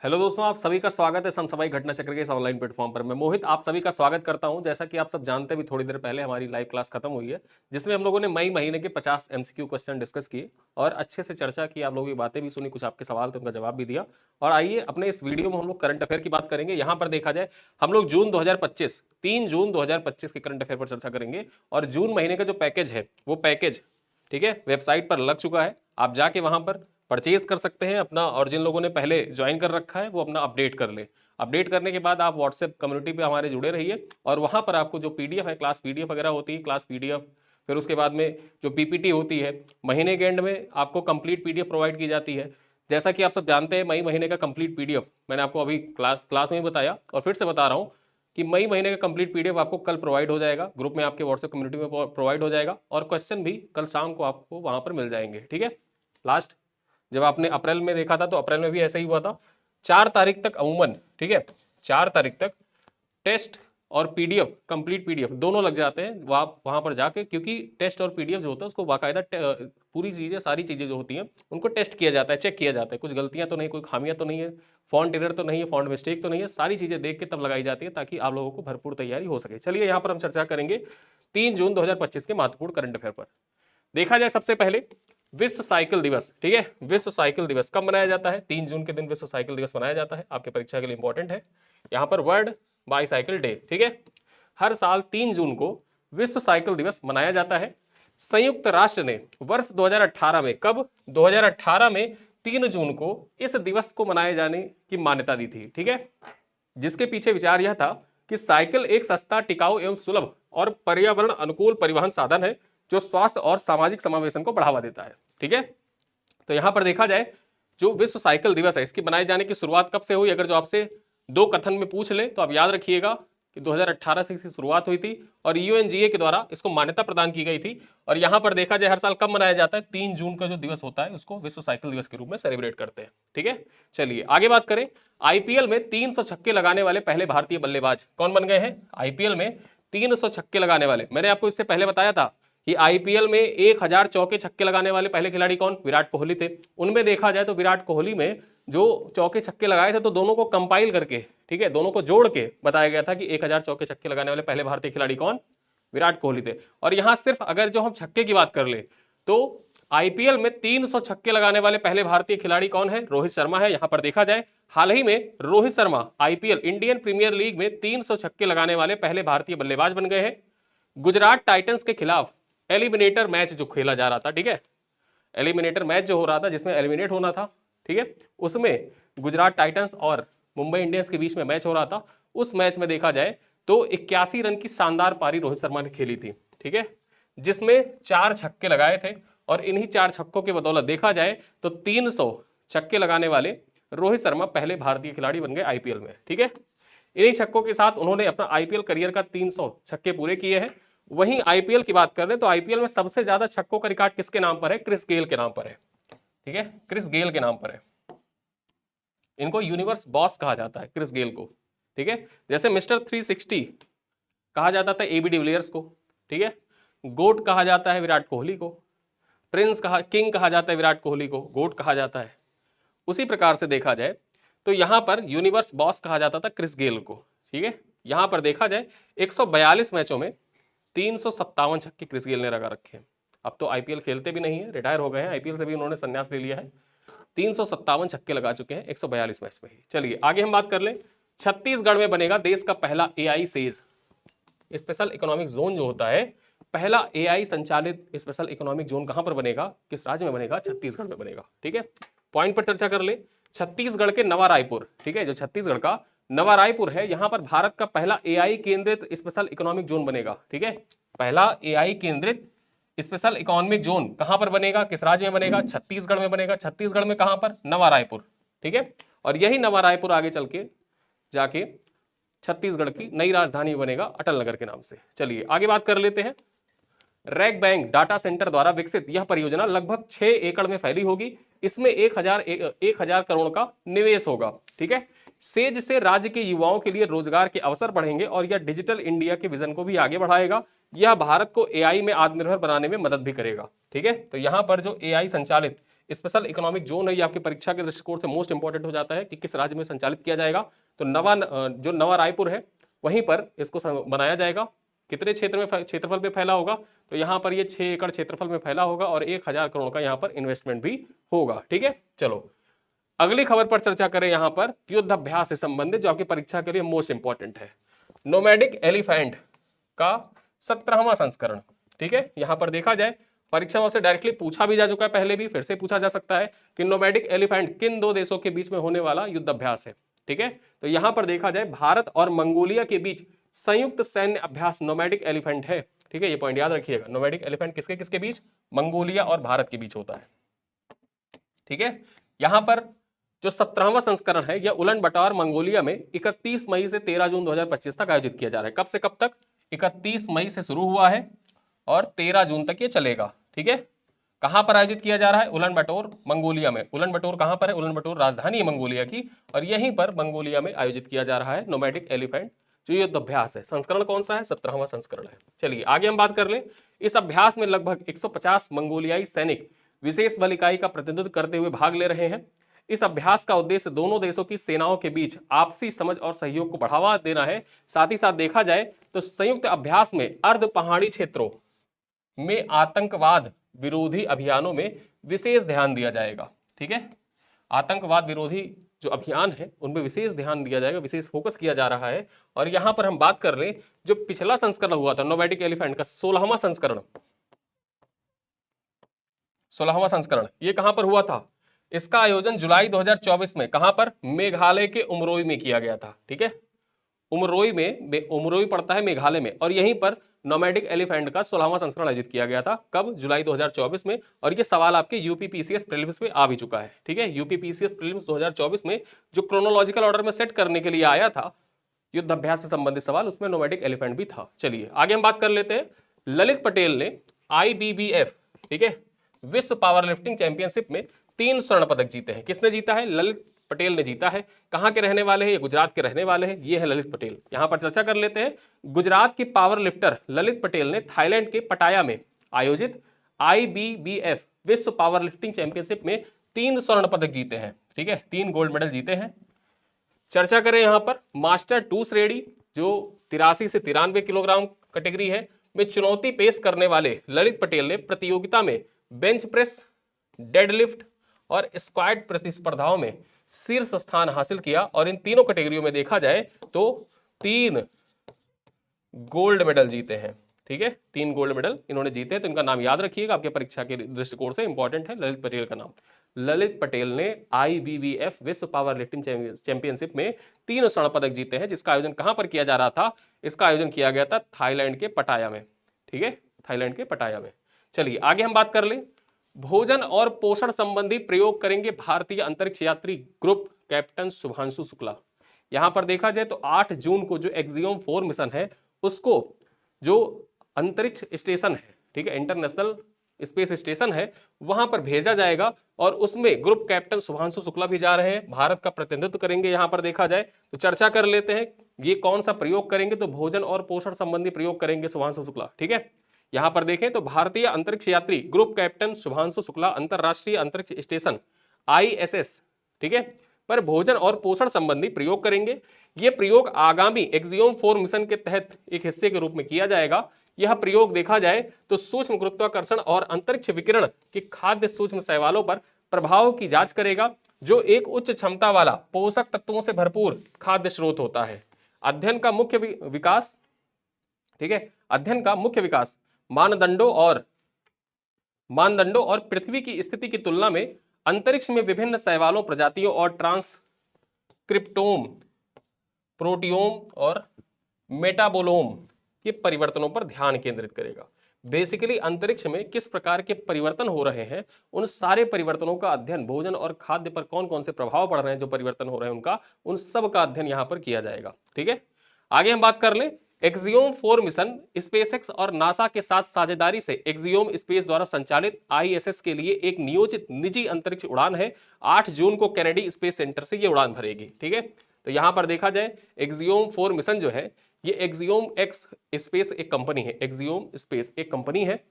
Hello दोस्तों, आप सभी का स्वागत है समसमाई घटना चक्र के इस ऑनलाइन प्लेटफॉर्म पर। मैं मोहित आप सभी का स्वागत करता हूं। जैसा कि आप सब जानते हैं, भी थोड़ी देर पहले हमारी लाइव क्लास खत्म हुई है, जिसमें हम लोगों ने मई महीने के 50 एमसीक्यू क्वेश्चन डिस्कस किए और अच्छे से चर्चा की। आप लोगों की बातें भी सुनी, कुछ आपके सवाल थे उनका जवाब भी दिया। और आइए अपने इस वीडियो में हम लोग करंट अफेयर की बात करेंगे। यहाँ पर देखा जाए, हम लोग जून 2025 3 जून 2025 के करंट अफेयर पर चर्चा करेंगे। और जून महीने का जो पैकेज है, वो पैकेज ठीक है वेबसाइट पर लग चुका है। आप जाके वहां पर परचेज कर सकते हैं अपना, और जिन लोगों ने पहले ज्वाइन कर रखा है वो अपना अपडेट कर ले। अपडेट करने के बाद आप व्हाट्सएप कम्युनिटी पे हमारे जुड़े रहिए, और वहां पर आपको जो पीडीएफ है, क्लास पीडीएफ वगैरह होती है, क्लास पीडीएफ, फिर उसके बाद में जो पीपीटी होती है, महीने के एंड में आपको कंप्लीट पीडीएफ प्रोवाइड की जाती है। जैसा कि आप सब जानते हैं, मई महीने का कंप्लीट पीडीएफ मैंने आपको अभी क्लास में ही बताया, और फिर से बता रहा हूँ कि मई महीने का कंप्लीट पीडीएफ आपको कल प्रोवाइड हो जाएगा, ग्रुप में आपके व्हाट्सएप कम्युनिटी में प्रोवाइड हो जाएगा, और क्वेश्चन भी कल शाम को आपको वहां पर मिल जाएंगे। ठीक है। लास्ट जब आपने अप्रैल में देखा था, तो अप्रैल में भी ऐसा ही हुआ था। 4 तारीख तक अमूमन, ठीक है, 4 तारीख तक टेस्ट और पीडीएफ, कंप्लीट पीडीएफ दोनों लग जाते हैं वहां पर जाके, क्योंकि टेस्ट और पीडीएफ जो होता है उसको बाकायदा पूरी चीजें, सारी चीजें जो होती हैं उनको टेस्ट किया जाता है, चेक किया जाता है, कुछ गलतियां तो नहीं, कोई खामियां तो नहीं है, फॉन्ट एरर तो नहीं है, फॉन्ट मिस्टेक तो नहीं है, सारी चीजें देख के तब लगाई जाती है, ताकि आप लोगों को भरपूर तैयारी हो सके। चलिए यहाँ पर हम चर्चा करेंगे 3 जून 2025 के महत्वपूर्ण करंट अफेयर पर। देखा जाए सबसे पहले विश्व साइकिल दिवस, ठीक है, विश्व साइकिल दिवस कब मनाया जाता है? 3 जून के दिन विश्व साइकिल दिवस मनाया जाता है। आपके परीक्षा के लिए इंपॉर्टेंट है यहाँ पर वर्ल्ड बाईसाइकिल डे। ठीक है, हर साल 3 जून को विश्व साइकिल दिवस मनाया जाता है। संयुक्त राष्ट्र ने वर्ष 2018 में, कब? 2018 में 3 जून को इस दिवस को मनाए जाने की मान्यता दी थी। ठीक है, जिसके पीछे विचार यह था कि साइकिल एक सस्ता, टिकाऊ एवं सुलभ और पर्यावरण अनुकूल परिवहन साधन है, जो स्वास्थ्य और सामाजिक समावेशन को बढ़ावा देता है। ठीक है, तो यहां पर देखा जाए, जो विश्व साइकिल दिवस है, इसकी बनाए जाने की शुरुआत कब से हुई? अगर जो आपसे दो कथन में पूछ ले तो आप याद रखिएगा कि 2018 से इसकी शुरुआत हुई थी, और यूएनजीए के द्वारा इसको मान्यता प्रदान की गई थी। और यहां पर देखा जाए, हर साल कब मनाया जाता है? 3 जून का जो दिवस होता है उसको विश्व साइकिल दिवस के रूप में सेलिब्रेट करते हैं। ठीक है, चलिए आगे बात करें। आईपीएल में 300 छक्के लगाने वाले पहले भारतीय बल्लेबाज कौन बन गए हैं? आईपीएल में 300 छक्के लगाने वाले, मैंने आपको इससे पहले बताया था कि आईपीएल में 1000 चौके छक्के लगाने वाले पहले खिलाड़ी कौन? विराट कोहली थे। उनमें देखा जाए तो विराट कोहली में जो चौके छक्के लगाए थे, तो दोनों को कंपाइल करके, ठीक है, दोनों को जोड़ के बताया गया था कि 1000 चौके छक्के लगाने वाले पहले भारतीय खिलाड़ी कौन? विराट कोहली थे। और यहां सिर्फ अगर जो हम छक्के की बात कर ले, तो आईपीएल में 300 छक्के लगाने वाले पहले भारतीय खिलाड़ी कौन है? रोहित शर्मा है। यहां पर देखा जाए, हाल ही में Rohit Sharma IPL, Indian Premier League में 300 छक्के लगाने वाले पहले भारतीय बल्लेबाज बन गए हैं। गुजरात टाइटंस के खिलाफ एलिमिनेटर मैच जो खेला जा रहा था, ठीक है, एलिमिनेटर मैच जो हो रहा था, जिसमें एलिमिनेट होना था, ठीक है, उसमें गुजरात टाइटंस और मुंबई इंडियंस के बीच में मैच हो रहा था। उस मैच में देखा जाए तो 81 रन की शानदार पारी रोहित शर्मा ने खेली थी। ठीक है, जिसमें 4 छक्के लगाए थे, और इन्हीं 4 छक्कों की बदौलत देखा जाए तो 300 छक्के लगाने वाले रोहित शर्मा पहले भारतीय खिलाड़ी बन गए आईपीएल में। ठीक है, इन्हीं छक्कों के साथ उन्होंने अपना आईपीएल करियर का 300 छक्के पूरे किए हैं। वहीं आईपीएल की बात कर रहे तो आईपीएल में सबसे ज्यादा छक्कों का रिकॉर्ड किसके नाम पर है? क्रिस गेल के नाम पर है। ठीक है, क्रिस गेल के नाम पर है। इनको यूनिवर्स बॉस कहा जाता है, क्रिस गेल को। ठीक है, जैसे मिस्टर 360 कहा जाता था एबी डिविलियर्स को, ठीक है, गोट कहा जाता है विराट कोहली को, किंग कहा जाता है विराट कोहली को, गोट कहा जाता है। उसी प्रकार से देखा जाए तो यहां पर यूनिवर्स बॉस कहा जाता था क्रिस गेल को। ठीक है, यहां पर देखा जाए 142 मैचों में 357 छक्के क्रिस गेल ने लगा रखे हैं। अब तो आईपीएल खेलते भी नहीं है, रिटायर हो गए हैं, आईपीएल से भी उन्होंने संन्यास ले लिया है। 357 छक्के लगा चुके हैं 142 मैच में ही। चलिए आगे हम बात कर लें। छत्तीसगढ़ में बनेगा देश का पहला AI says special economic zone जो होता है, पहला एआई संचालित स्पेशल इकोनॉमिक जोन कहां पर बनेगा? किस राज्य में बनेगा? छत्तीसगढ़ में बनेगा। ठीक है, पॉइंट पर चर्चा कर ले। छत्तीसगढ़ के नवा रायपुर, ठीक है, जो छत्तीसगढ़ का नवा रायपुर है, यहां पर भारत का पहला एआई केंद्रित स्पेशल इकोनॉमिक जोन बनेगा। ठीक है, पहला एआई केंद्रित स्पेशल इकोनॉमिक जोन कहां पर बनेगा? किस राज्य में बनेगा? छत्तीसगढ़ में बनेगा। छत्तीसगढ़ में कहां पर? नवा रायपुर। ठीक है, और यही नवा रायपुर आगे चल के जाके छत्तीसगढ़ की नई राजधानी बनेगा अटल नगर के नाम से। चलिए आगे बात कर लेते हैं। रैक बैंक डाटा सेंटर द्वारा विकसित यह परियोजना लगभग 6 एकड़ में फैली होगी। इसमें 1000 करोड़ का निवेश होगा। ठीक है, सेज से राज्य के युवाओं के लिए रोजगार के अवसर बढ़ेंगे, और यह डिजिटल इंडिया के विजन को भी आगे बढ़ाएगा। यह भारत को एआई में आत्मनिर्भर बनाने में मदद भी करेगा। ठीक है, तो यहां पर जो एआई संचालित स्पेशल इकोनॉमिक जोन है, ये आपकी परीक्षा के दृष्टिकोण से मोस्ट इंपॉर्टेंट हो जाता है कि किस राज्य में संचालित किया जाएगा। तो जो नवा रायपुर है वहीं पर इसको बनाया जाएगा। कितने क्षेत्रफल पे फैला होगा, तो यहाँ पर ये 6 एकड़ क्षेत्रफल में फैला होगा और 1000 करोड़ का यहाँ पर इन्वेस्टमेंट भी होगा। ठीक है, चलो अगली खबर पर चर्चा करें। यहाँ पर युद्धाभ्यास से संबंधित जो आपकी परीक्षा के लिए मोस्ट इंपॉर्टेंट है, नोमैडिक एलिफेंट का 17वां संस्करण। ठीक है, यहां पर देखा जाए परीक्षा से डायरेक्टली पूछा भी जा चुका है, पहले भी फिर से पूछा जा सकता है कि नोमैडिक एलिफेंट किन दो देशों के बीच में होने वाला युद्धाभ्यास है। ठीक है, तो यहां पर देखा जाए भारत और मंगोलिया के बीच संयुक्त सैन्य अभ्यास नोमैडिक एलिफेंट है। ठीक है, ये पॉइंट याद रखिएगा, नोमैडिक एलिफेंट किसके किसके बीच, मंगोलिया और भारत के बीच होता है। ठीक है, यहां पर जो 17वां संस्करण है यह उलन बटार मंगोलिया में 31 मई से 13 जून 2025 तक आयोजित किया जा रहा है। कब से कब तक, 31 मई से शुरू हुआ है और 13 जून तक ये चलेगा। ठीक है, कहां पर आयोजित किया जा रहा है, उलन बटोर मंगोलिया में। उलन बटोर कहां पर है, उलन बटोर राजधानी है मंगोलिया की, और यहीं पर मंगोलिया में आयोजित किया जा रहा है नोमैडिक एलिफेंट जो युद्धाभ्यास है। संस्करण कौन सा है, 17वां संस्करण है। चलिए आगे हम बात कर लें। इस अभ्यास में लगभग 150 मंगोलियाई सैनिक विशेष बल इकाई का प्रतिनिधित्व करते हुए भाग ले रहे हैं। इस अभ्यास का उद्देश्य दोनों देशों की सेनाओं के बीच आपसी समझ और सहयोग को बढ़ावा देना है। साथ ही साथ देखा जाए तो संयुक्त अभ्यास में अर्ध पहाड़ी क्षेत्रों में आतंकवाद विरोधी अभियानों में विशेष ध्यान दिया जाएगा। ठीक है, आतंकवाद विरोधी जो अभियान है उनमें विशेष ध्यान दिया जाएगा, विशेष फोकस किया जा रहा है। और यहां पर हम बात कर लें जो पिछला संस्करण हुआ था नोमैडिक एलिफेंट का 16वां संस्करण, 16वां संस्करण ये कहां पर हुआ था, इसका आयोजन जुलाई 2024 में कहां पर, मेघालय के उमरोई में किया गया था। ठीक है, उमरोई पड़ता है मेघालय में, और यहीं पर नोमैडिक एलिफेंट का 16वां संस्करण आयोजित किया गया था। कब, जुलाई 2024 में। और ये सवाल आपके यूपीपीसीएस प्रीलिम्स में आ भी चुका है। ठीक है, यूपीपीसीएस प्रीलिम्स 2024 में जो क्रोनोलॉजिकल ऑर्डर में सेट करने के लिए आया था युद्धाभ्यास से संबंधित सवाल, उसमें नोमैडिक एलिफेंट भी था। चलिए आगे हम बात कर लेते हैं। ललित पटेल ने IBBF, ठीक है, विश्व पावर लिफ्टिंग चैंपियनशिप में 3 स्वर्ण पदक जीते हैं। किसने जीता है, ललित पटेल ने जीता है। कहां के रहने वाले हैं, ये गुजरात के रहने वाले हैं, ये है ललित पटेल। यहां पर चर्चा कर लेते हैं। गुजरात की पावर लिफ्टर ललित पटेल ने थाईलैंड के पटाया में आयोजित IBBF विश्व पावर लिफ्टिंग चैंपियनशिप में 3 स्वर्ण पदक जीते हैं। ठीक है, 3 गोल्ड मेडल जीते हैं। चर्चा करें यहां पर मास्टर 2 श्रेणी जो 83 से 93 किलोग्राम कैटेगरी है में चुनौती पेश करने वाले ललित पटेल ने प्रतियोगिता में बेंच प्रेस, डेडलिफ्ट और स्क्वाट प्रतिस्पर्धाओं में शीर्ष स्थान हासिल किया। और इन तीनों कैटेगरियों में देखा जाए तो 3 गोल्ड मेडल जीते हैं। ठीक है, 3 गोल्ड मेडल इन्होंने जीते हैं, तो इनका नाम याद रखिएगा, आपके परीक्षा के दृष्टिकोण से इंपॉर्टेंट है ललित पटेल का नाम। ललित पटेल ने IBBF विश्व पावर लिफ्टिंग चैंपियनशिप में 3 स्वर्ण पदक जीते हैं, जिसका आयोजन कहां पर किया जा रहा था, इसका आयोजन किया गया था थाईलैंड के पटाया में। ठीक है, थाईलैंड के पटाया में। चलिए आगे हम बात कर लें। भोजन और पोषण संबंधी प्रयोग करेंगे भारतीय अंतरिक्ष यात्री ग्रुप कैप्टन शुभांशु शुक्ला। यहां पर देखा जाए तो 8 जून को जो एक्सियोम 4 मिशन है उसको जो अंतरिक्ष स्टेशन है, ठीक है, इंटरनेशनल स्पेस स्टेशन है, वहां पर भेजा जाएगा और उसमें ग्रुप कैप्टन शुभांशु शुक्ला भी जा रहे हैं, भारत का प्रतिनिधित्व करेंगे। यहां पर देखा जाए तो चर्चा कर लेते हैं ये कौन सा प्रयोग करेंगे, तो भोजन और पोषण संबंधी प्रयोग करेंगे शुभांशु शुक्ला। ठीक है, यहां पर देखें तो भारतीय अंतरिक्ष यात्री ग्रुप कैप्टन शुभांशु शुक्ला अंतरराष्ट्रीय अंतरिक्ष स्टेशन ISS, ठीक है, पर भोजन और पोषण संबंधी प्रयोग करेंगे। यह प्रयोग आगामी एक्सियोम 4 मिशन के तहत एक हिस्से के रूप में किया जाएगा। यह प्रयोग देखा जाए तो सूक्ष्म गुरुत्वाकर्षण और अंतरिक्ष विकिरण के खाद्य सूक्ष्म शैवालों पर प्रभाव की जांच करेगा, जो एक उच्च क्षमता वाला पोषक तत्वों से भरपूर खाद्य स्रोत होता है। अध्ययन का मुख्य विकास, ठीक है, अध्ययन का मुख्य विकास मानदंडों और पृथ्वी की स्थिति की तुलना में अंतरिक्ष में विभिन्न शैवालों प्रजातियों और ट्रांसक्रिप्टोम, प्रोटियोम और मेटाबोलोम के परिवर्तनों पर ध्यान केंद्रित करेगा। बेसिकली अंतरिक्ष में किस प्रकार के परिवर्तन हो रहे हैं, उन सारे परिवर्तनों का अध्ययन, भोजन और खाद्य पर कौन कौन से प्रभाव पड़ रहे हैं, जो परिवर्तन हो रहे हैं उनका, उन सब का अध्ययन यहां पर किया जाएगा। ठीक है, आगे हम बात कर लें। एक्सियोम 4 मिशन स्पेसएक्स और नासा के साथ साझेदारी से एक्सियोम स्पेस द्वारा संचालित ISS के लिए एक नियोजित निजी अंतरिक्ष उड़ान है। 8 जून को कैनेडी स्पेस सेंटर से ये उड़ान भरेगी। ठीक है, तो यहां पर देखा जाए एक्सियोम 4 मिशन जो है ये एक्सियोम एक्स स्पेस एक कंपनी है, एक्सियोम स्पेस एक कंपनी है,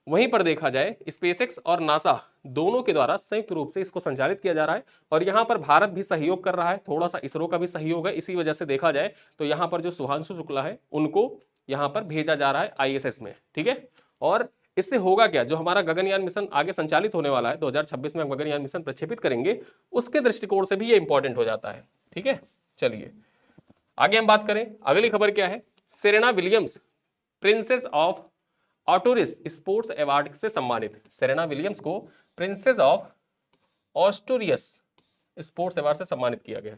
वहीं पर देखा जाए स्पेसएक्स और नासा दोनों के द्वारा संयुक्त रूप से इसको संचालित किया जा रहा है और यहाँ पर भारत भी सहयोग कर रहा है, थोड़ा सा इसरो का भी सहयोग है। इसी वजह से देखा जाए तो यहाँ पर जो शुभांशु शुक्ला है उनको यहाँ पर भेजा जा रहा है ISS में, ठीक है। और इससे होगा क्या, जो हमारा गगनयान मिशन आगे संचालित होने वाला है 2026 में हम गगनयान मिशन प्रक्षेपित करेंगे, उसके दृष्टिकोण से भी ये इंपॉर्टेंट हो जाता है, ठीक है। चलिए आगे हम बात करें, अगली खबर क्या है, Serena Williams princess of Asturias sports award से सम्मानित। सेरेना विलियम्स को princess of Asturias sports award से सम्मानित किया गया।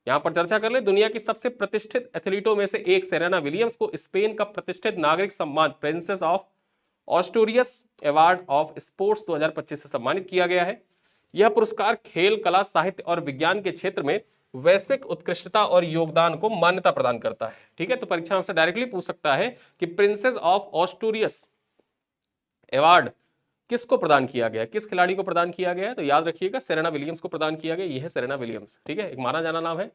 यहां पर चर्चा कर ले, दुनिया की सबसे प्रतिष्ठित एथलीटों में से एक सेरेना विलियम्स को स्पेन का प्रतिष्ठित नागरिक सम्मान princess of Asturias award of sports 2025 से सम्मानित किया गया है। यह पुरस्कार खेल, कला, साहित्य और विज्ञान के क्षेत्र में वैश्विक उत्कृष्टता और योगदान को मान्यता प्रदान करता है, ठीक है। तो परीक्षा हमसे डायरेक्टली पूछ सकता है कि प्रिंसेस ऑफ ऑस्टूरियस अवार्ड किसको प्रदान किया गया, किस खिलाड़ी को प्रदान किया गया है, तो याद रखिएगा सेरेना विलियम्स को प्रदान किया गया। यह है सेरेना विलियम्स, ठीक है, एक माना जाना नाम है।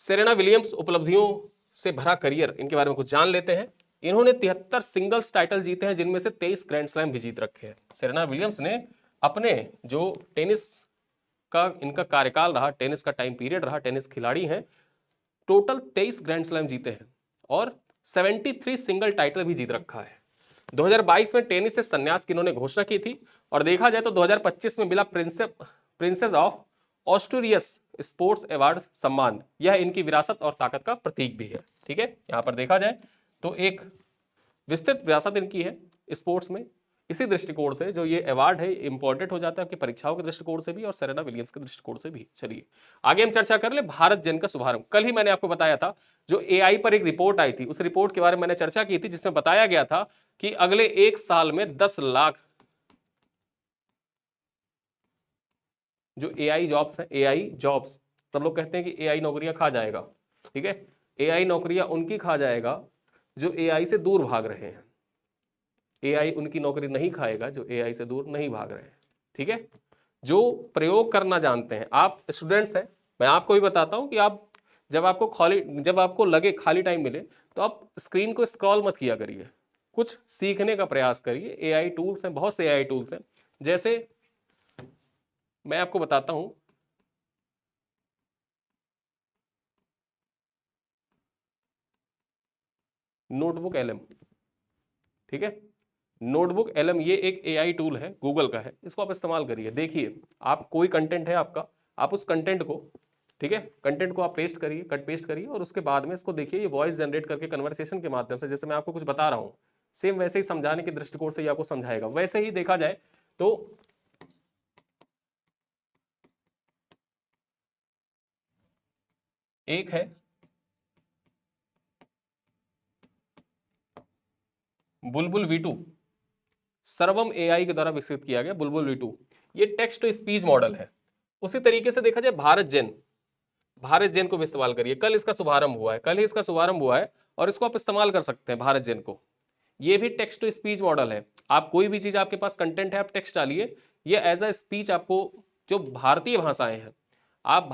सेरेना विलियम्स उपलब्धियों से भरा करियर, इनके बारे में कुछ जान लेते हैं। इन्होंने 73 सिंगल्स टाइटल जीते हैं, जिनमें से 23 ग्रैंड स्लैम भी जीत रखे हैं। सेरेना विलियम्स ने अपने जो टेनिस का इनका कार्यकाल रहा, टेनिस का टाइम पीरियड रहा, टेनिस खिलाड़ी हैं, टोटल 23 ग्रैंड स्लैम जीते हैं और 73 सिंगल टाइटल भी जीत रखा है। 2022 में टेनिस से संन्यास की इन्होंने घोषणा की थी और देखा जाए तो 2025 में मिला princess of Asturias sports award सम्मान। यह इनकी विरासत और ताकत का प्रतीक भी है, ठीक है। यहां पर देखा जाए तो एक विस्तृत विरासत इनकी है स्पोर्ट्स में। इसी दृष्टिकोण से जो ये अवार्ड है इंपॉर्टेंट हो जाता है आपकी परीक्षाओं के दृष्टिकोण से भी और सेरेना विलियम्स के दृष्टिकोण से भी। चलिए आगे हम चर्चा कर ले भारत जन का शुभारंभ। कल ही मैंने आपको बताया था, जो AI पर एक रिपोर्ट आई थी, उस रिपोर्ट के बारे में मैंने चर्चा की थी, जिसमें बताया गया था कि अगले 1 साल में 10 लाख जो AI जॉब्स हैं, AI जॉब्स, सब लोग कहते हैं कि AI नौकरियां खा जाएगा, ठीक है। AI नौकरियां उनकी खा जाएगा जो AI से दूर भाग रहे हैं। AI उनकी नौकरी नहीं खाएगा जो AI से दूर नहीं भाग रहे हैं, ठीक है। जो प्रयोग करना जानते हैं, आप स्टूडेंट्स हैं, मैं आपको भी बताता हूं कि आप जब आपको लगे खाली टाइम मिले तो आप स्क्रीन को स्क्रॉल मत किया करिए, कुछ सीखने का प्रयास करिए। AI टूल्स हैं, बहुत से AI टूल्स हैं, जैसे मैं आपको बताता हूं, नोटबुक LM, ठीक है। नोटबुक LM ये एक AI टूल है, गूगल का है, इसको आप इस्तेमाल करिए। देखिए आप कोई कंटेंट है आपका, आप उस कंटेंट को, ठीक है, कंटेंट को आप पेस्ट करिए, कट पेस्ट करिए और उसके बाद में इसको देखिए, ये वॉइस जनरेट करके कन्वर्सेशन के माध्यम से, जैसे मैं आपको कुछ बता रहा हूँ, सेम वैसे ही समझाने के दृष्टिकोण से ये आपको समझाएगा। वैसे ही देखा जाए तो एक है बुलबुल V2, सर्वम AI के द्वारा विकसित किया गया बुलबुल V2, ये टेक्स्ट टू स्पीच मॉडल है। उसी तरीके से देखा जाए भारत जेन को भी इस्तेमाल करिए। कल इसका शुभारंभ हुआ है, कल ही इसका शुभारंभ हुआ है और इसको आप इस्तेमाल कर सकते हैं भारत जेन को। ये भी टेक्स्ट टू स्पीच मॉडल है। आप कोई भी चीज, आपके पास कंटेंट है, आप टेक्स्ट डालिए, ये एज अ स्पीच आपको, जो भारतीय भाषाएं हैं, आप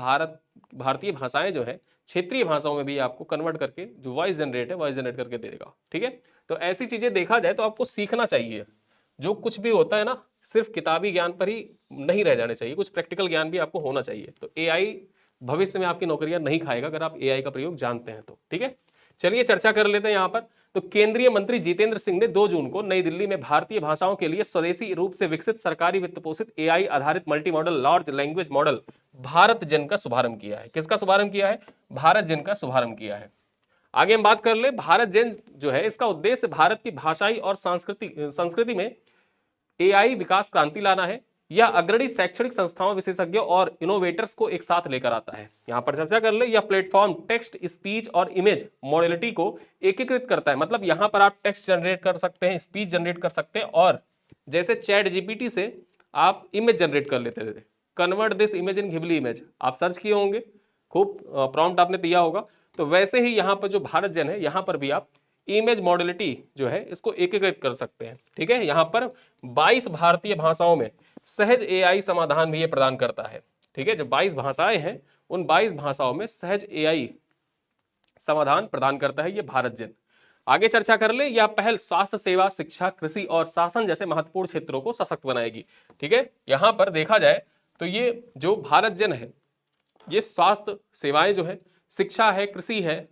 भारतीय भाषाएं जो है क्षेत्रीय भाषाओं में भी आपको कन्वर्ट करके जो वॉइस जनरेट करके देगा, ठीक है। तो ऐसी चीजें देखा जाए तो आपको सीखना चाहिए। जो कुछ भी होता है ना, सिर्फ किताबी ज्ञान पर ही नहीं रह जाने चाहिए, कुछ प्रैक्टिकल ज्ञान भी आपको होना चाहिए। तो AI भविष्य में आपकी नौकरियां नहीं खाएगा अगर आप AI का प्रयोग जानते हैं तो, ठीक है। चलिए चर्चा कर लेते हैं यहाँ पर। तो केंद्रीय मंत्री जितेंद्र सिंह ने 2 जून को नई दिल्ली में भारतीय भाषाओं के लिए स्वदेशी रूप से विकसित सरकारी वित्त पोषित AI आधारित multi modal large language model Bharat जन का शुभारंभ किया है। किसका शुभारंभ किया है? भारत जन का शुभारंभ किया है। आगे हम बात कर ले, भारत जन जो है, इसका उद्देश्य भारत की भाषाई और संस्कृति में AI विकास क्रांति लाना है। यह अग्रणी शैक्षणिक संस्थाओं, विशेषज्ञों और इनोवेटर्स को एक साथ लेकर आता है। यहां पर चर्चा कर ले, यह प्लेटफॉर्म टेक्स्ट, स्पीच और इमेज मॉडलिटी को एकीकृत करता है। मतलब यहां पर आप टेक्स्ट जनरेट कर सकते हैं, स्पीच जनरेट कर सकते हैं, और जैसे चैट GPT से आप इमेज जनरेट कर लेते थे, convert this image in Ghibli image, आप सर्च किए होंगे, खूब प्रॉम्प्ट आपने दिया होगा, तो वैसे ही यहाँ पर जो भारत जन है, यहाँ पर भी आप इमेज मॉडलिटी जो है इसको एकीकृत कर सकते हैं, ठीक है। यहाँ पर 22 भारतीय भाषाओं में सहज AI समाधान भी ये प्रदान करता है, ठीक है। जो 22 भाषाएं हैं, उन 22 भाषाओं में सहज AI समाधान प्रदान करता है ये भारत जन। आगे चर्चा कर ले। यह पहल स्वास्थ्य सेवा, शिक्षा, कृषि और शासन जैसे महत्वपूर्ण क्षेत्रों को सशक्त बनाएगी। ठीक है, यहां पर देखा जाए तो ये जो भारत जन है, ये स्वास्थ्य सेवाएं जो है, शिक्षा है, कृषि है।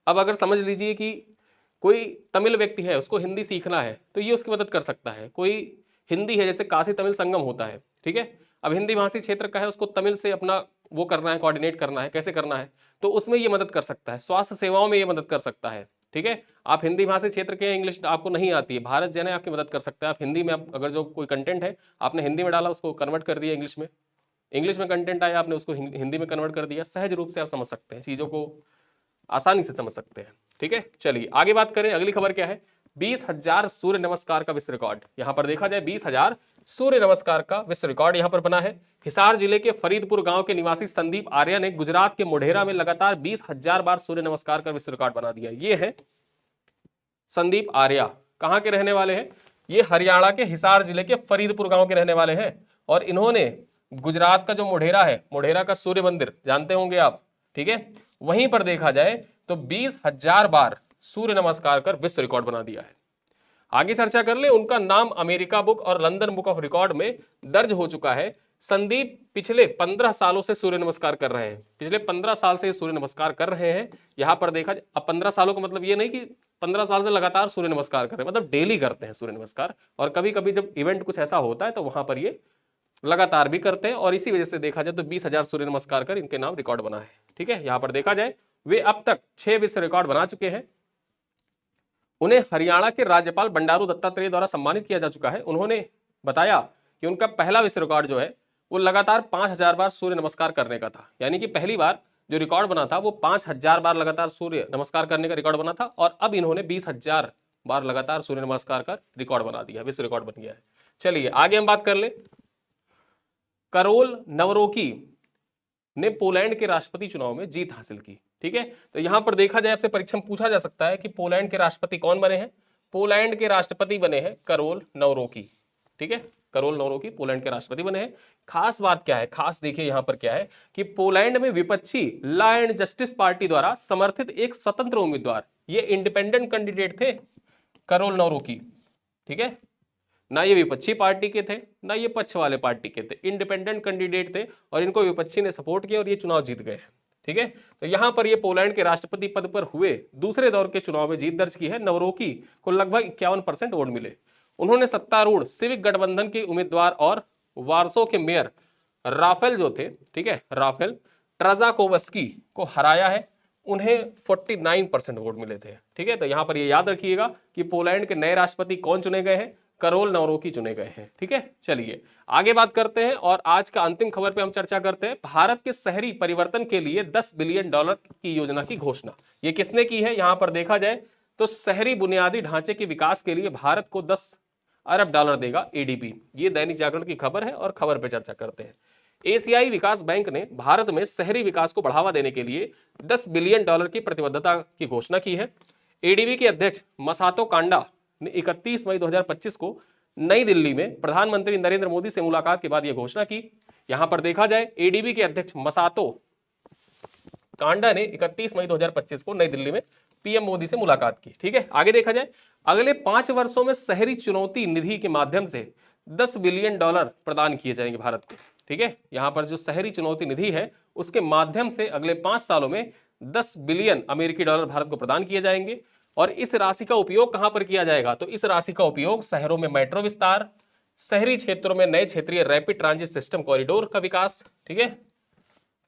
अब अगर समझ लीजिए कि कोई तमिल व्यक्ति है, उसको हिंदी सीखना है, तो ये उसकी मदद कर सकता है। कोई हिंदी है, जैसे काशी तमिल संगम होता है, ठीक है, अब हिंदी भाषी क्षेत्र का है, उसको तमिल से अपना वो करना है, कोऑर्डिनेट करना है, कैसे करना है, तो उसमें ये मदद कर सकता है। स्वास्थ्य सेवाओं में ये मदद कर सकता है। ठीक है, आप हिंदी भाषी क्षेत्र के, इंग्लिश आपको नहीं आती है, भारत जन है आपकी मदद कर सकता है। आप हिंदी में, आप अगर जो कोई कंटेंट है आपने हिंदी में डाला, उसको कन्वर्ट कर दिया इंग्लिश में, इंग्लिश में कंटेंट आया, आपने उसको हिंदी में कन्वर्ट कर दिया, सहज रूप से आप समझ सकते हैं, चीजों को आसानी से समझ सकते हैं। ठीक है, चलिए आगे बात करें। अगली खबर क्या है? 20,000 सूर्य नमस्कार का विश्व रिकॉर्ड। यहां पर देखा जाए 20,000 सूर्य नमस्कार का विश्व रिकॉर्ड यहां पर बना है। हिसार जिले के फरीदपुर गांव के निवासी संदीप आर्या ने गुजरात के मोढेरा में लगातार 20,000 बार सूर्य नमस्कार का विश्व रिकॉर्ड बना दिया। ये है संदीप आर्या, कहां के रहने वाले हैं? ये हरियाणा के हिसार जिले के फरीदपुर गांव के रहने वाले हैं, और इन्होंने गुजरात का जो मोढेरा है, मोढेरा का सूर्य मंदिर जानते होंगे आप, ठीक है, वहीं पर देखा जाए तो 20,000 बार सूर्य नमस्कार कर विश्व रिकॉर्ड बना दिया है। आगे चर्चा कर ले। उनका नाम अमेरिका बुक और लंदन बुक ऑफ रिकॉर्ड में दर्ज हो चुका है। संदीप पिछले 15 सालों से सूर्य नमस्कार कर रहे हैं। पिछले 15 साल से सूर्य नमस्कार कर रहे हैं। यहां पर देखा, अब 15 सालों का मतलब ये नहीं कि 15 साल से लगातार सूर्य नमस्कार कर रहे हैं, मतलब डेली करते हैं सूर्य नमस्कार। और कभी कभी जब इवेंट कुछ ऐसा होता है तो वहां पर ये लगातार भी करते हैं, और इसी वजह से देखा जाए तो 20,000 सूर्य नमस्कार कर इनके नाम रिकॉर्ड बना है। ठीक है, यहां पर देखा जाए वे अब तक 6 विश्व रिकॉर्ड बना चुके हैं। उन्हें हरियाणा के राज्यपाल बंडारू दत्तात्रेय द्वारा सम्मानित किया जा चुका है। उन्होंने बताया कि उनका पहला विश्व रिकॉर्ड जो है वो लगातार 5,000 बार सूर्य नमस्कार करने का था। यानी कि पहली बार जो रिकॉर्ड बना था वो 5,000 बार लगातार सूर्य नमस्कार करने का रिकॉर्ड बना था, और अब इन्होंने 20,000 बार लगातार सूर्य नमस्कार का रिकॉर्ड बना दिया, विश्व रिकॉर्ड बन गया है। चलिए आगे हम बात कर ले। करोल नवरोकी ने पोलैंड के राष्ट्रपति चुनाव में जीत हासिल की। ठीक है, तो यहां पर देखा जाए, आपसे परीक्षा में पूछा जा सकता है कि पोलैंड के राष्ट्रपति कौन बने हैं? पोलैंड के राष्ट्रपति बने हैं करोल नवरोकी। ठीक है, करोल नवरोकी पोलैंड के राष्ट्रपति बने हैं। खास बात क्या है? खास देखिए यहां पर क्या है कि पोलैंड में विपक्षी लॉ एंड जस्टिस पार्टी द्वारा समर्थित एक स्वतंत्र उम्मीदवार, ये इंडिपेंडेंट कैंडिडेट थे करोल नवरोकी। ठीक है, ना ये विपक्षी पार्टी के थे, ना ये पक्ष वाले पार्टी के थे, इंडिपेंडेंट कैंडिडेट थे, और इनको विपक्षी ने सपोर्ट किया और ये चुनाव जीत गए। ठीक है, तो यहां पर ये पोलैंड के राष्ट्रपति पद पर हुए दूसरे दौर के चुनाव में जीत दर्ज की है। नवरोकी को लगभग 51% वोट मिले। उन्होंने सत्तारूढ़ सिविक गठबंधन के उम्मीदवार और वार्सो के मेयर राफेल जो थे, ठीक है, राफेल ट्रजाकोवस्की को हराया है। उन्हें 49% वोट मिले थे। ठीक है, तो यहां पर ये याद रखिएगा कि पोलैंड के नए राष्ट्रपति कौन चुने गए हैं? करोल नवरोकी चुने गए हैं। ठीक है, चलिए आगे बात करते हैं, और आज का अंतिम खबर पे हम चर्चा करते हैं। भारत के शहरी परिवर्तन के लिए $10 बिलियन की योजना की घोषणा। ये किसने की है? यहां पर देखा जाए तो शहरी बुनियादी ढांचे के विकास के लिए भारत को $10 अरब देगा एडीबी। ये दैनिक जागरण की खबर है, और खबर पे चर्चा करते हैं। एशियाई विकास बैंक ने भारत में शहरी विकास को बढ़ावा देने के लिए $10 बिलियन की प्रतिबद्धता की घोषणा की है। एडीबी के अध्यक्ष मसातो कांडा ने 31 मई 2025 को नई दिल्ली में प्रधानमंत्री नरेंद्र मोदी से मुलाकात के बाद यह घोषणा की। यहां पर देखा जाए एडीबी के अध्यक्ष मसातो कांडा ने 31 मई 2025 को नई दिल्ली में पीएम मोदी से मुलाकात की। ठीक है, आगे देखा जाए अगले 5 वर्षों में शहरी चुनौती निधि के माध्यम से $10 बिलियन प्रदान किए जाएंगे भारत को। ठीक है, यहां पर जो शहरी चुनौती निधि है उसके माध्यम से अगले 5 सालों में $10 बिलियन अमेरिकी डॉलर भारत को प्रदान किए जाएंगे। और इस राशि का उपयोग कहां पर किया जाएगा? तो इस राशि का उपयोग शहरों में मेट्रो विस्तार, शहरी क्षेत्रों में नए क्षेत्रीय रैपिड ट्रांजिट सिस्टम कॉरिडोर का विकास, ठीक है,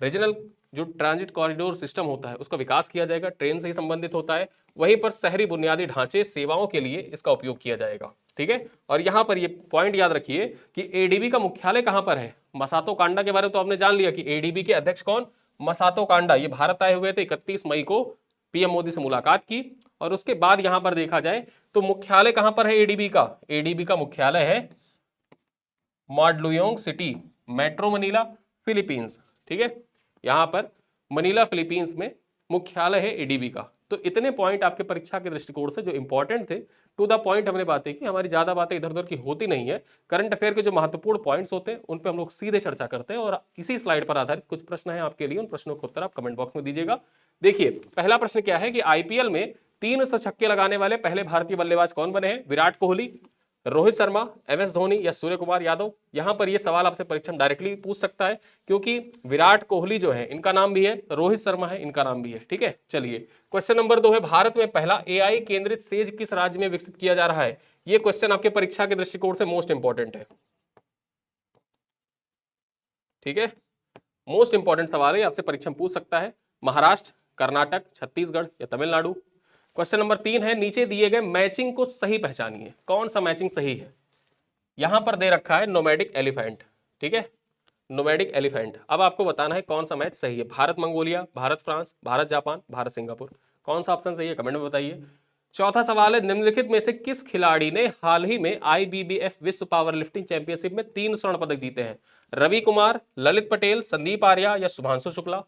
रीजनल जो ट्रांजिट कॉरिडोर सिस्टम होता है उसका विकास किया जाएगा, ट्रेन से ही संबंधित होता है। वहीं पर शहरी बुनियादी ढांचे सेवाओं के लिए इसका उपयोग किया जाएगा। ठीक है, और यहां पर ये पॉइंट याद रखिए कि एडीबी का मुख्यालय कहां पर है? मसातो कांडा के बारे में तो आपने जान लिया कि एडीबी के अध्यक्ष कौन? मसातो कांडा। ये भारत आए हुए थे, 31 मई को पीएम मोदी से मुलाकात की, और उसके बाद यहां पर देखा जाए तो मुख्यालय कहां पर है एडीबी का? एडीबी का मुख्यालय है माडलुयोंग सिटी, मेट्रो मनीला, फिलीपींस। ठीक है, यहां पर मनीला फिलीपींस में मुख्यालय है एडीबी का। तो इतने पॉइंट आपके परीक्षा के दृष्टिकोण से जो इंपॉर्टेंट थे, टू द पॉइंट हमने बातें की। हमारी ज्यादा बातें इधर उधर की होती नहीं है। करंट अफेयर के जो महत्वपूर्ण पॉइंट्स होते हैं उन पे हम लोग सीधे चर्चा करते हैं, और किसी स्लाइड पर आधारित कुछ प्रश्न है आपके लिए, उन प्रश्नों के उत्तर आप कमेंट बॉक्स में दीजिएगा। देखिए पहला प्रश्न क्या है कि आईपीएल में 300 छक्के लगाने वाले पहले भारतीय बल्लेबाज कौन बने हैं? विराट कोहली, रोहित शर्मा, MS धोनी या सूर्य कुमार यादव? यहां पर ये सवाल आपसे परीक्षा में डायरेक्टली पूछ सकता है, क्योंकि विराट कोहली जो है इनका नाम भी है, रोहित शर्मा है इनका नाम भी है। ठीक है, चलिए क्वेश्चन नंबर 2 है, भारत में पहला AI केंद्रित सेज किस राज्य में विकसित किया जा रहा है? ये क्वेश्चन आपके परीक्षा के दृष्टिकोण से मोस्ट इंपॉर्टेंट है। ठीक है, मोस्ट इंपॉर्टेंट सवाल है, आपसे परीक्षा में पूछ सकता है। महाराष्ट्र, कर्नाटक, छत्तीसगढ़ या तमिलनाडु? क्वेश्चन नंबर 3 है, नीचे दिए गए मैचिंग को सही पहचानिए। कौन सा मैचिंग सही है? यहां पर दे रखा है नोमैडिक एलिफेंट। ठीक है, नोमैडिक एलिफेंट। अब आपको बताना है कौन सा मैच सही है। Bharat Mongolia, Bharat France, Bharat Japan, Bharat Singapore? कौन सा ऑप्शन सही है कमेंट में बताइए। चौथा सवाल है, निम्नलिखित में से किस खिलाड़ी ने हाल ही में IBBF विश्व पावर लिफ्टिंग चैंपियनशिप में 3 स्वर्ण पदक जीते हैं? रवि कुमार, ललित पटेल, संदीप आर्या या शुभांशु शुक्ला?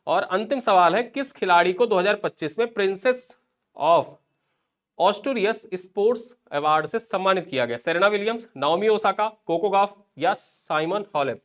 और अंतिम सवाल है, किस खिलाड़ी को 2025 में Princess of Asturias sports award से सम्मानित किया गया? Serena Williams, Naomi Osaka, Coco Gauff या साइमन हॉलेप?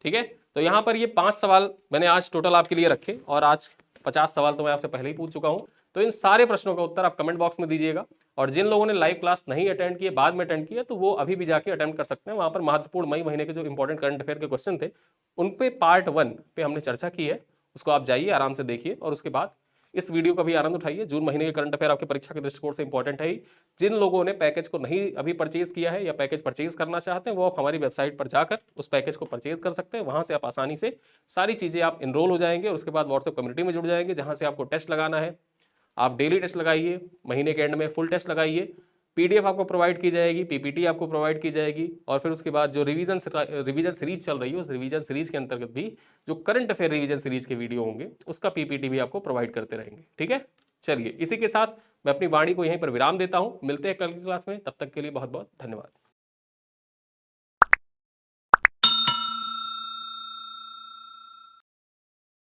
ठीक है, तो यहां पर ये 5 सवाल मैंने आज टोटल आपके लिए रखे, और आज 50 सवाल तो मैं आपसे पहले ही पूछ चुका हूं। तो इन सारे प्रश्नों का उत्तर आप कमेंट बॉक्स में दीजिएगा, और जिन लोगों ने लाइव क्लास नहीं अटेंड किए, बाद में अटेंड किया, तो वो अभी भी जाके अटेंड कर सकते हैं। वहां पर महत्वपूर्ण मई महीने के जो इंपॉर्टेंट करंट अफेयर के क्वेश्चन थे, उन पे पार्ट 1 पे हमने चर्चा की है, उसको आप जाइए आराम से देखिए, और उसके बाद इस वीडियो का भी आनंद उठाइए। जून महीने के करंट अफेयर आपके परीक्षा के दृष्टिकोण से इंपॉर्टेंट है ही। जिन लोगों ने पैकेज को नहीं अभी परचेज किया है या पैकेज परचेज करना चाहते हैं, वो आप हमारी वेबसाइट पर जाकर उस पैकेज को परचेज कर सकते हैं। वहां से आप आसानी से सारी चीजें आप इनरोल हो जाएंगे, और उसके बाद व्हाट्सएप कम्युनिटी में जुड़ जाएंगे, जहां से आपको टेस्ट लगाना है। आप डेली टेस्ट लगाइए, महीने के एंड में फुल टेस्ट लगाइए, PDF आपको प्रोवाइड की जाएगी, PPT आपको प्रोवाइड की जाएगी, और फिर उसके बाद जो रिवीजन सीरीज चल रही है, उस रिवीजन सीरीज के अंतर्गत भी जो करंट अफेयर रिवीजन सीरीज के वीडियो होंगे, उसका PPT भी आपको प्रोवाइड करते रहेंगे। ठीक है, चलिए इसी के साथ मैं अपनी वाणी को यहीं पर विराम देता हूं। मिलते हैं कल की क्लास में, तब तक के लिए बहुत बहुत धन्यवाद।